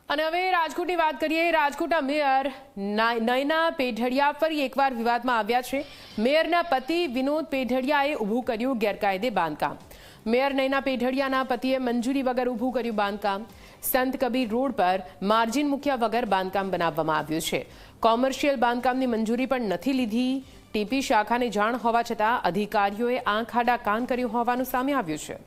અને હવે રાજકોટની વાત કરીએ। રાજકોટના મેયર નયના પેઢડિયા ફરી એકવાર વિવાદમાં આવ્યા છે। મેયરના પતિ વિનોદ પેઢડિયાએ ઊભું કર્યું ગેરકાયદે બાંધકામ। મેયર નયના પેઢડિયાના પતિએ મંજૂરી વગર ઊભું કર્યું બાંધકામ। સંત કબીર રોડ પર માર્જિન મૂક્યા વગર બાંધકામ બનાવવામાં આવ્યું છે। કોમર્શિયલ બાંધકામની મંજૂરી પણ નથી લીધી। ટીપી શાખાને જાણ હોવા છતાં અધિકારીઓએ આંખ આડા કાન કર્યું હોવાનું સામે આવ્યું છે।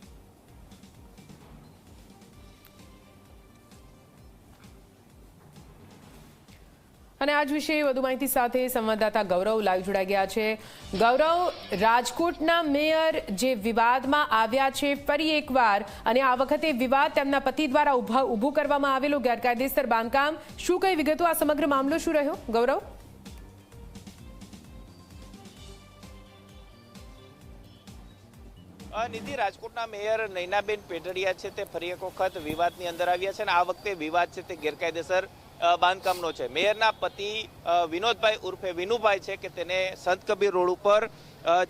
અને આજ વિશે વધુ માહિતી સાથે સંવાદદાતા ગૌરવ લાઈવ જોડાઈ ગયા છે। ગૌરવ, રાજકોટના મેયર જે વિવાદમાં આવ્યા છે ફરી એકવાર, અને આ વખતે વિવાદ તેમના પતિ દ્વારા ઊભું કરવામાં આવેલું ગેરકાયદેસર બાંધકામ, શું કઈ વિગતો, આ સમગ્ર મામલો શું રહ્યો ગૌરવ? નિધિ, રાજકોટના મેયર નયનાબેન પેઢડિયા છે તે ફરી એક વખત વિવાદની અંદર આવ્યા છે અને આ વખતે વિવાદ છે તે ગેરકાયદેસર બાંધકામનો છે। મેયરના પતિ વિનોદભાઈ ઉર્ફે વિનુભાઈ છે કે તેને સંત કબીર રોડ ઉપર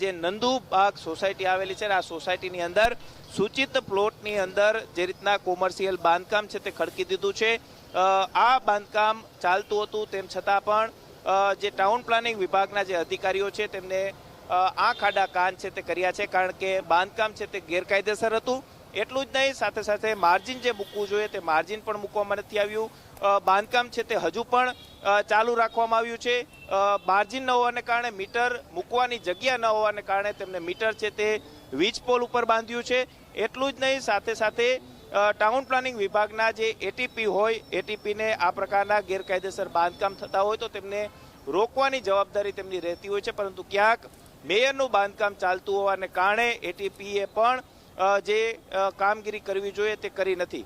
જે નંદુબાગ સોસાયટી આવેલી છે, આ સોસાયટીની અંદર સૂચિત પ્લોટની અંદર જે રીતના કોમર્શિયલ બાંધકામ છે તે ખડકી દીધું છે। આ બાંધકામ ચાલતું હતું તેમ છતાં પણ જે ટાઉન પ્લાનિંગ વિભાગના જે અધિકારીઓ છે તેમને આંખ આડા કાન છે તે કર્યા છે, કારણ કે બાંધકામ છે તે ગેરકાયદેસર હતું। એટલું જ નહીં, સાથે સાથે માર્જિન જે મૂકવું જોઈએ તે માર્જિન પણ મૂકવામાં નથી આવ્યું। બાંધકામ છે તે હજુ પણ ચાલુ રાખવામાં આવ્યું છે। માર્જિન ન હોવાને કારણે, મીટર મૂકવાની જગ્યા ન હોવાને કારણે તેમને મીટર છે તે વીજ પોલ ઉપર બાંધ્યું છે। એટલું જ નહીં, સાથે સાથે ટાઉન પ્લાનિંગ વિભાગના જે એટીપી હોય, એટીપીને આ પ્રકારના ગેરકાયદેસર બાંધકામ થતા હોય તો તેમને રોકવાની જવાબદારી તેમની રહેતી હોય છે, પરંતુ ક્યાંક મેયરનું બાંધકામ ચાલતું હોવાને કારણે એટીપીએ પણ જે કામગીરી કરવી જોઈએ તે કરી નથી।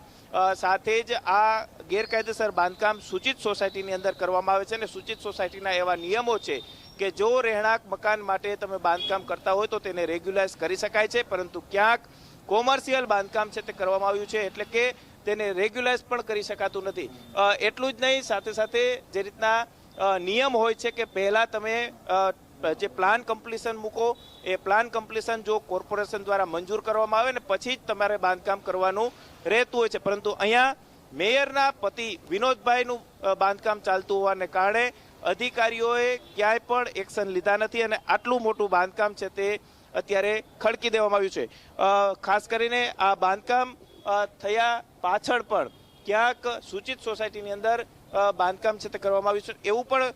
સાથે જ આ ગેરકાયદેસર બાંધકામ સૂચિત સોસાયટીની અંદર કરવામાં આવે છે અને સૂચિત સોસાયટીના એવા નિયમો છે કે જો રહેણાંક મકાન માટે તમે બાંધકામ કરતા હોય તો તેને રેગ્યુલાઇઝ કરી શકાય છે, પરંતુ ક્યાંક કોમર્શિયલ બાંધકામ છે તે કરવામાં આવ્યું છે એટલે કે તેને રેગ્યુલાઇઝ પણ કરી શકાતું નથી। એટલું જ નહીં, સાથે સાથે જે રીતના નિયમ હોય છે કે પહેલાં તમે જે પ્લાન કમ્પ્લીશન મૂકો, એ પ્લાન કમ્પ્લીશન જો કોર્પોરેશન દ્વારા મંજૂર કરવામાં આવે ને પછી જ તમારે બાંધકામ કરવાનું રહેતું હોય છે, પરંતુ અહીંયા મેયરના પતિ વિનોદભાઈનું બાંધકામ ચાલતું હોવાને કારણે અધિકારીઓએ ક્યાંય પણ એક્શન લીધા નથી અને આટલું મોટું બાંધકામ છે તે અત્યારે ખડકી દેવામાં આવ્યું છે। ખાસ કરીને આ બાંધકામ થયા પાછળ પણ ક્યાંક સૂચિત સોસાયટીની અંદર બાંધકામ છે તે કરવામાં આવ્યું છે એવું પણ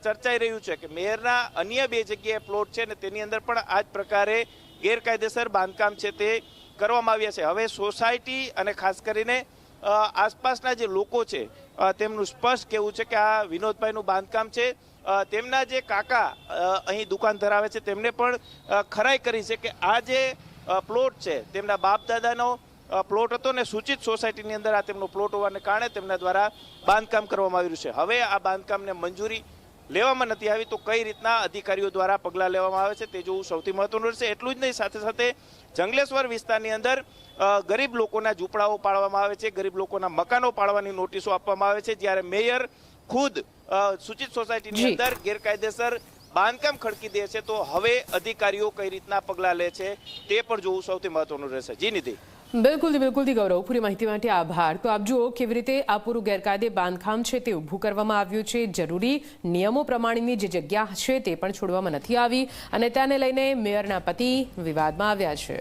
ચર્ચાઈ રહ્યું છે કે મેયરના અન્ય બે જગ્યાએ પ્લોટ છે ને તેની અંદર પણ આ જ પ્રકારે ગેરકાયદેસર બાંધકામ છે તે કરવામાં આવ્યા છે। હવે સોસાયટી અને ખાસ કરીને આસપાસના જે લોકો છે તેમનું સ્પષ્ટ કહેવું છે કે આ વિનોદભાઈનું બાંધકામ છે। તેમના જે કાકા અહીં દુકાન ધરાવે છે તેમને પણ ખરાઈ કરી છે કે આ જે પ્લોટ છે તેમના બાપ દાદાનો પ્લોટ હતો ને સૂચિત સોસાયટીની અંદર આ તેમનો પ્લોટ હોવાને કારણે તેમના દ્વારા બાંધકામ કરવામાં આવ્યું છે। હવે આ બાંધકામને મંજૂરી લેવામાં નથી આવી તો કઈ રીતના અધિકારીઓ દ્વારા પગલાં લેવામાં આવે છે તે જોવું સૌથી મહત્વનું રહેશે। એટલું જ નહીં, સાથે સાથે જંગલેશ્વર વિસ્તારની અંદર ગરીબ લોકોના ઝૂંપડાઓ પાડવામાં આવે છે, ગરીબ લોકોના મકાનો પાડવાની નોટિસો આપવામાં આવે છે, જ્યારે મેયર ખુદ સૂચિત સોસાયટીની અંદર ગેરકાયદેસર બાંધકામ ખડકી દે છે, તો હવે અધિકારીઓ કઈ રીતના પગલાં લે છે તે પણ જોવું સૌથી મહત્વનું રહેશે। જી નિધિ। બિલકુલથી ગૌરવ, પૂરી માહિતી માટે આભાર। તો આપ જુઓ કેવી રીતે આ પૂરું ગેરકાયદે બાંધકામ છે તે ઊભું કરવામાં આવ્યું છે। જરૂરી નિયમો પ્રમાણેની જે જગ્યા છે તે પણ છોડવામાં નથી આવી અને તેને લઈને મેયરના પતિ વિવાદમાં આવ્યા છે।